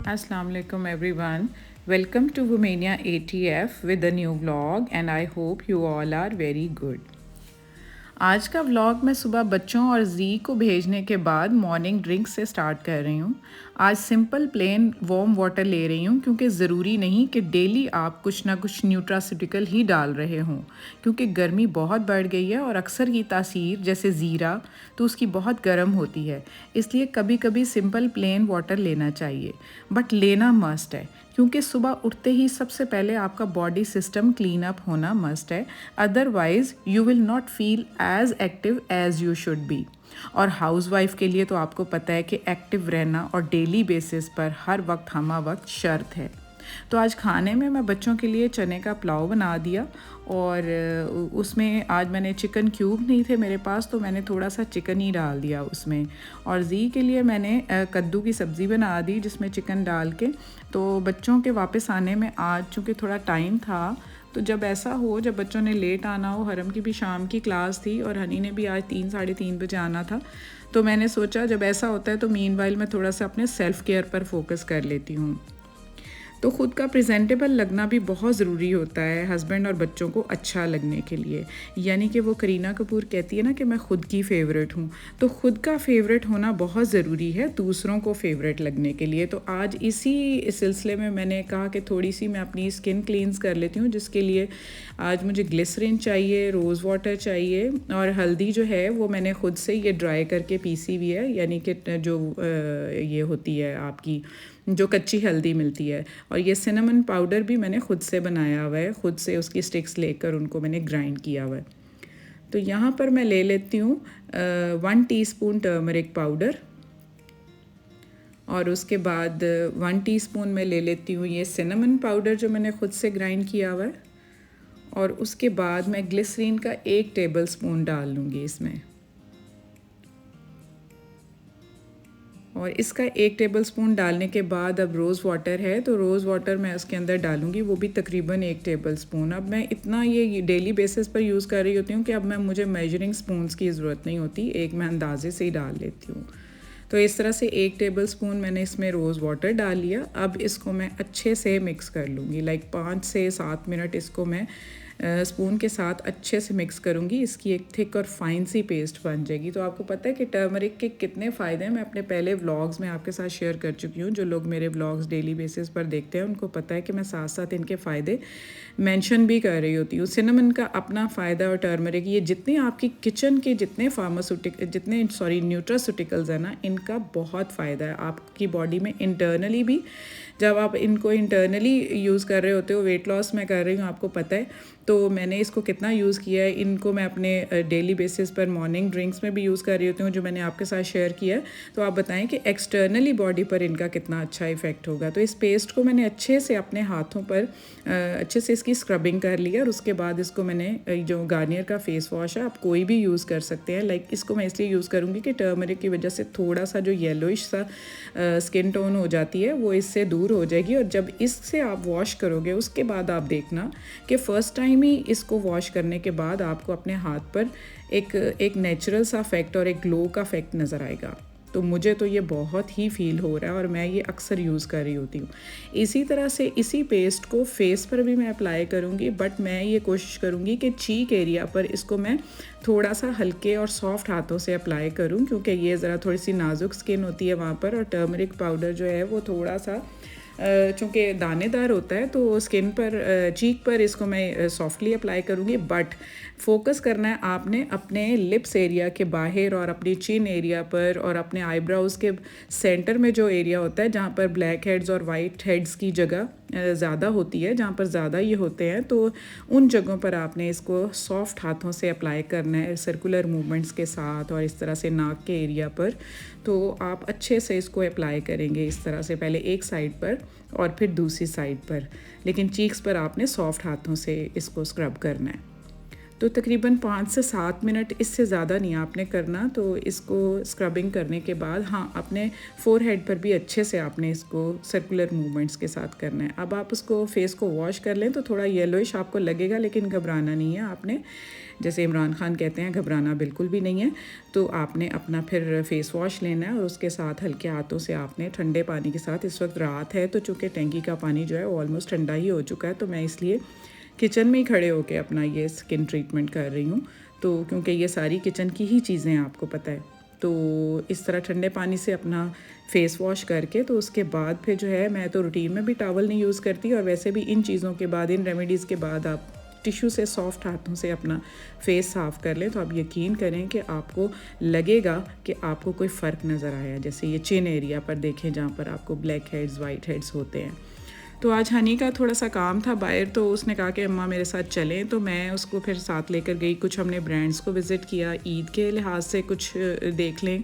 Assalamu alaikum everyone. Welcome to Womania ATF with a new vlog and I hope you all are very good. आज का vlog मैं सुबह बच्चों और जी को भेजने के बाद मॉर्निंग ड्रिंक से स्टार्ट कर रही हूँ। आज सिंपल प्लेन वार्म वाटर ले रही हूँ क्योंकि ज़रूरी नहीं कि डेली आप कुछ ना कुछ न्यूट्रास्यूटिकल ही डाल रहे हों, क्योंकि गर्मी बहुत बढ़ गई है और अक्सर की तासीर जैसे ज़ीरा तो उसकी बहुत गर्म होती है, इसलिए कभी कभी सिंपल प्लेन वाटर लेना चाहिए, बट लेना मस्ट है क्योंकि सुबह उठते ही सबसे पहले आपका बॉडी सिस्टम क्लीन अप होना मस्ट है, otherwise you will not feel as active as you should be. और हाउसवाइफ के लिए तो आपको पता है कि एक्टिव रहना और डेली बेसिस पर हर वक्त हमा वक्त शर्त है। तो आज खाने में मैं बच्चों के लिए चने का पुलाव बना दिया और उसमें आज मैंने चिकन क्यूब नहीं थे मेरे पास, तो मैंने थोड़ा सा चिकन ही डाल दिया उसमें। और जी के लिए मैंने कद्दू की सब्ज़ी बना दी जिसमें चिकन डाल के। तो बच्चों के वापस आने में आज चूँकि थोड़ा टाइम था, तो जब ऐसा हो, जब बच्चों ने लेट आना हो, हरम की भी शाम की क्लास थी और हनी ने भी आज 3-3:30 बजे आना था, तो मैंने सोचा जब ऐसा होता है तो मीनवाइल मैं थोड़ा सा अपने सेल्फ़ केयर पर फोकस कर लेती हूँ। तो ख़ुद का प्रेजेंटेबल लगना भी बहुत ज़रूरी होता है हस्बैंड और बच्चों को अच्छा लगने के लिए। यानी कि वो करीना कपूर कहती है ना कि मैं ख़ुद की फ़ेवरेट हूँ, तो ख़ुद का फ़ेवरेट होना बहुत ज़रूरी है दूसरों को फ़ेवरेट लगने के लिए। तो आज इसी सिलसिले में मैंने कहा कि थोड़ी सी मैं अपनी स्किन क्लींस कर लेती हूँ, जिसके लिए आज मुझे ग्लिसरीन चाहिए, रोज़ वाटर चाहिए और हल्दी जो है वो मैंने ख़ुद से ये ड्राई करके पीसी हुई है, यानी कि जो ये होती है आपकी जो कच्ची हल्दी मिलती है। और ये सिनेमन पाउडर भी मैंने ख़ुद से बनाया हुआ है, ख़ुद से उसकी स्टिक्स लेकर उनको मैंने ग्राइंड किया हुआ है। तो यहाँ पर मैं ले लेती हूँ 1 टीस्पून टर्मरिक पाउडर और उसके बाद 1 टीस्पून मैं ले लेती हूँ ये सिनेमन पाउडर जो मैंने ख़ुद से ग्राइंड किया हुआ है। और उसके बाद मैं ग्लिसरीन का 1 टेबलस्पून डाल लूँगी इसमें। और इसका 1 टेबलस्पून डालने के बाद अब रोज़ वाटर है, तो रोज़ वाटर मैं उसके अंदर डालूँगी, वो भी तकरीबन 1 टेबलस्पून। अब मैं इतना ये डेली बेसिस पर यूज़ कर रही होती हूँ कि अब मुझे मेजरिंग स्पून्स की ज़रूरत नहीं होती, एक मैं अंदाजे से ही डाल लेती हूँ। तो इस तरह से 1 टेबलस्पून मैंने इसमें रोज़ वाटर डाल लिया। अब इसको मैं अच्छे से मिक्स कर लूँगी, लाइक 5 से 7 मिनट इसको मैं स्पून के साथ अच्छे से मिक्स करूँगी। इसकी एक थिक और फाइन सी पेस्ट बन जाएगी। तो आपको पता है कि टर्मरिक के कितने फ़ायदे हैं, मैं अपने पहले व्लॉग्स में आपके साथ शेयर कर चुकी हूँ। जो लोग मेरे व्लॉग्स डेली बेसिस पर देखते हैं उनको पता है कि मैं साथ साथ इनके फ़ायदे मेंशन भी कर रही होती हूँ। सिनेमन का अपना फ़ायदा और टर्मरिक, ये जितने आपकी किचन के जितने न्यूट्रास्यूटिकल्स हैं ना, इनका बहुत फ़ायदा है आपकी बॉडी में इंटरनली भी। जब आप इनको इंटरनली यूज़ कर रहे होते हो, वेट लॉस मैं कर रही हूँ आपको पता है, तो मैंने इसको कितना यूज़ किया है। इनको मैं अपने डेली बेसिस पर मॉर्निंग ड्रिंक्स में भी यूज़ कर रही होती हूँ, जो मैंने आपके साथ शेयर किया है। तो आप बताएं कि एक्सटर्नली बॉडी पर इनका कितना अच्छा इफ़ेक्ट होगा। तो इस पेस्ट को मैंने अच्छे से अपने हाथों पर अच्छे से इसकी स्क्रबिंग कर लिया और उसके बाद इसको मैंने जो गार्नियर का फेस वॉश है, आप कोई भी यूज़ कर सकते हैं। लाइक इसको मैं इसलिए यूज़ करूँगी कि टर्मरिक की वजह से थोड़ा सा जो येलोइश सा स्किन टोन हो जाती है वो इससे दूर हो जाएगी। और जब इससे आप वॉश करोगे उसके बाद आप देखना कि फ़र्स्ट टाइम ही इसको वॉश करने के बाद आपको अपने हाथ पर एक नेचुरल सा इफेक्ट और एक ग्लो का इफेक्ट नज़र आएगा। तो मुझे तो ये बहुत ही फ़ील हो रहा है और मैं ये अक्सर यूज़ कर रही होती हूँ। इसी तरह से इसी पेस्ट को फेस पर भी मैं अप्लाई करूँगी, बट मैं ये कोशिश करूँगी कि चीक एरिया पर इसको मैं थोड़ा सा हल्के और सॉफ्ट हाथों से अप्लाई करूँ, क्योंकि ये ज़रा थोड़ी सी नाजुक स्किन होती है वहाँ पर। और टर्मरिक पाउडर जो है वो थोड़ा सा चूँकि दानेदार होता है, तो स्किन पर चीक पर इसको मैं सॉफ्टली अप्लाई करूँगी। बट फोकस करना है आपने अपने लिप्स एरिया के बाहर और अपनी चिन एरिया पर और अपने आईब्राउज़ के सेंटर में जो एरिया होता है जहाँ पर ब्लैक हेड्स और वाइट हेड्स की जगह ज़्यादा होती है, जहाँ पर ज़्यादा ये होते हैं, तो उन जगहों पर आपने इसको सॉफ्ट हाथों से अप्लाई करना है, सर्कुलर मूवमेंट्स के साथ। और इस तरह से नाक के एरिया पर तो आप अच्छे से इसको अप्लाई करेंगे इस तरह से, पहले एक साइड पर और फिर दूसरी साइड पर, लेकिन चीक्स पर आपने सॉफ्ट हाथों से इसको स्क्रब करना है। तो तकरीबन 5 से 7 मिनट, इससे ज़्यादा नहीं आपने करना। तो इसको स्क्रबिंग करने के बाद हाँ, अपने फ़ोरहेड पर भी अच्छे से आपने इसको सर्कुलर मूवमेंट्स के साथ करना है। अब आप उसको फेस को वॉश कर लें तो थोड़ा येलोइश आपको लगेगा, लेकिन घबराना नहीं है आपने। जैसे इमरान खान कहते हैं, घबराना बिल्कुल भी नहीं है। तो आपने अपना फिर फेस वॉश लेना है और उसके साथ हल्के हाथों से आपने ठंडे पानी के साथ, इस वक्त रात है तो चूँकि टैंकी का पानी जो है ऑलमोस्ट ठंडा ही हो चुका है, तो मैं इसलिए किचन में ही खड़े होके अपना ये स्किन ट्रीटमेंट कर रही हूँ। तो क्योंकि ये सारी किचन की ही चीज़ें आपको पता है, तो इस तरह ठंडे पानी से अपना फेस वॉश करके, तो उसके बाद फिर जो है, मैं तो रूटीन में भी टॉवल नहीं यूज़ करती, और वैसे भी इन चीज़ों के बाद, इन रेमेडीज़ के बाद आप टिश्यू से सॉफ्ट हाथों से अपना फेस साफ़ कर लें, तो आप यकीन करें कि आपको लगेगा कि आपको कोई फ़र्क नज़र आया। जैसे ये चिन एरिया पर देखें, जहाँ पर आपको ब्लैक हेड्स, वाइट हेड्स होते हैं। तो आज हनी का थोड़ा सा काम था बाहर, तो उसने कहा कि अम्मा मेरे साथ चलें, तो मैं उसको फिर साथ लेकर गई। कुछ हमने ब्रांड्स को विज़िट किया, ईद के लिहाज से कुछ देख लें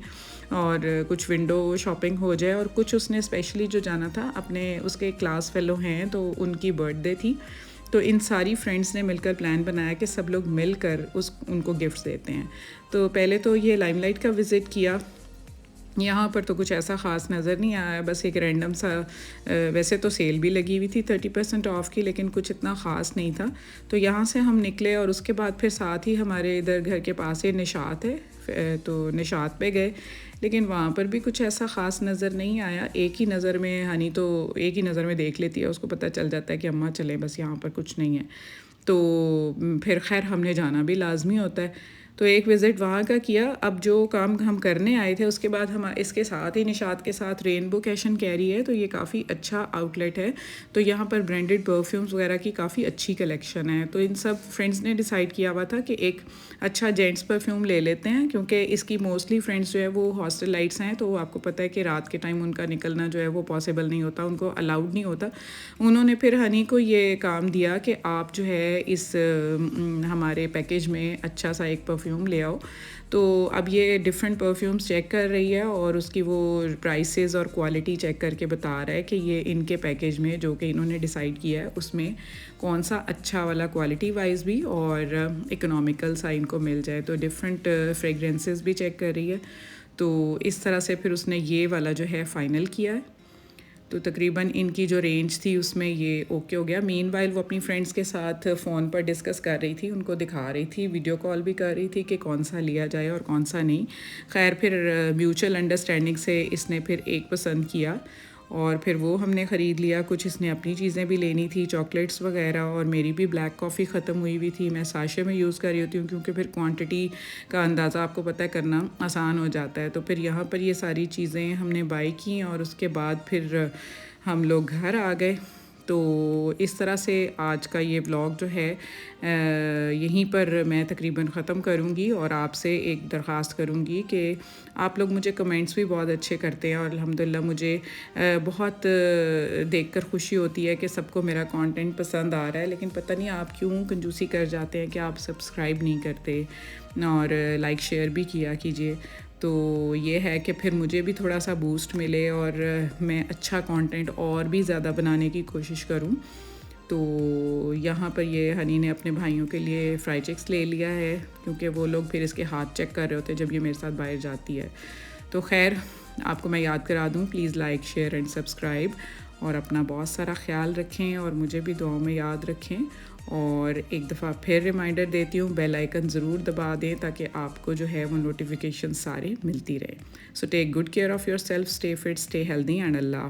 और कुछ विंडो शॉपिंग हो जाए, और कुछ उसने स्पेशली जो जाना था, अपने उसके क्लास फेलो हैं तो उनकी बर्थडे थी, तो इन सारी फ्रेंड्स ने मिलकर प्लान बनाया कि सब लोग मिलकर उनको गिफ्ट्स देते हैं। तो पहले तो ये लाइमलाइट का विज़िट किया। यहाँ पर तो कुछ ऐसा ख़ास नज़र नहीं आया, बस एक रैंडम सा, वैसे तो सेल भी लगी हुई थी 30% ऑफ़ की, लेकिन कुछ इतना ख़ास नहीं था। तो यहाँ से हम निकले और उसके बाद फिर साथ ही हमारे इधर घर के पास ही निशात है, तो निशात पे गए, लेकिन वहाँ पर भी कुछ ऐसा ख़ास नज़र नहीं आया। एक ही नज़र में, हनी तो एक ही नज़र में देख लेती है, उसको पता चल जाता है कि अम्मा चलें, बस यहाँ पर कुछ नहीं है। तो फिर खैर हमने जाना भी लाजमी होता है, तो एक विज़िट वहाँ का किया। अब जो काम हम करने आए थे, उसके बाद हम इसके साथ ही निशात के साथ रेनबो कैश एंड कैरी है, तो ये काफ़ी अच्छा आउटलेट है। तो यहाँ पर ब्रांडेड परफ्यूम्स वगैरह की काफ़ी अच्छी कलेक्शन है। तो इन सब फ्रेंड्स ने डिसाइड किया हुआ था कि एक अच्छा जेंट्स परफ्यूम ले लेते हैं, क्योंकि इसकी मोस्टली फ्रेंड्स जो है वो हॉस्टल लाइट्स हैं, तो आपको पता है कि रात के टाइम उनका निकलना जो है वो पॉसिबल नहीं होता, उनको अलाउड नहीं होता। उन्होंने फिर हनी को ये काम दिया कि आप जो है इस हमारे पैकेज में अच्छा सा एक परफ्यूम ले आओ। तो अब ये डिफरेंट परफ्यूम्स चेक कर रही है और उसकी वो प्राइसेस और क्वालिटी चेक करके बता रहा है कि ये इनके पैकेज में जो कि इन्होंने डिसाइड किया है, उसमें कौन सा अच्छा वाला क्वालिटी वाइज भी और इकोनॉमिकल सा इनको मिल जाए। तो डिफरेंट फ्रेगरेंसेस भी चेक कर रही है। तो इस तरह से फिर उसने ये वाला जो है फ़ाइनल किया है। तो तकरीबन इनकी जो रेंज थी उसमें ये ओके हो गया। मीनवाइल वो अपनी फ्रेंड्स के साथ फ़ोन पर डिस्कस कर रही थी, उनको दिखा रही थी, वीडियो कॉल भी कर रही थी कि कौन सा लिया जाए और कौन सा नहीं। खैर फिर म्यूचुअल अंडरस्टैंडिंग से इसने फिर एक पसंद किया और फिर वो हमने ख़रीद लिया। कुछ इसने अपनी चीज़ें भी लेनी थी, चॉकलेट्स वगैरह, और मेरी भी ब्लैक कॉफ़ी ख़त्म हुई हुई थी। मैं साशे में यूज़ कर रही होती हूँ क्योंकि फिर क्वांटिटी का अंदाज़ा आपको पता है करना आसान हो जाता है। तो फिर यहाँ पर ये सारी चीज़ें हमने बाई की और उसके बाद फिर हम लोग घर आ गए। तो इस तरह से आज का ये व्लॉग जो है यहीं पर मैं तकरीबन ख़त्म करूँगी और आपसे एक दरख्वास्त करूँगी कि आप लोग मुझे कमेंट्स भी बहुत अच्छे करते हैं और अल्हम्दुलिल्लाह मुझे बहुत देखकर खुशी होती है कि सबको मेरा कंटेंट पसंद आ रहा है। लेकिन पता नहीं आप क्यों कंजूसी कर जाते हैं कि आप सब्सक्राइब नहीं करते और लाइक शेयर भी किया कीजिए। तो ये है कि फिर मुझे भी थोड़ा सा बूस्ट मिले और मैं अच्छा कंटेंट और भी ज़्यादा बनाने की कोशिश करूं। तो यहाँ पर ये हनी ने अपने भाइयों के लिए फ्राई चिक्स ले लिया है क्योंकि वो लोग फिर इसके हाथ चेक कर रहे होते जब ये मेरे साथ बाहर जाती है। तो खैर आपको मैं याद करा दूँ, please like share and subscribe और अपना बहुत सारा ख्याल रखें और मुझे भी दुआओं में याद रखें। और एक दफ़ा फिर रिमाइंडर देती हूँ, बेल आइकन ज़रूर दबा दें ताकि आपको जो है वो नोटिफिकेशन सारे मिलती रहे। So take good care of yourself, stay fit, stay healthy and Allah.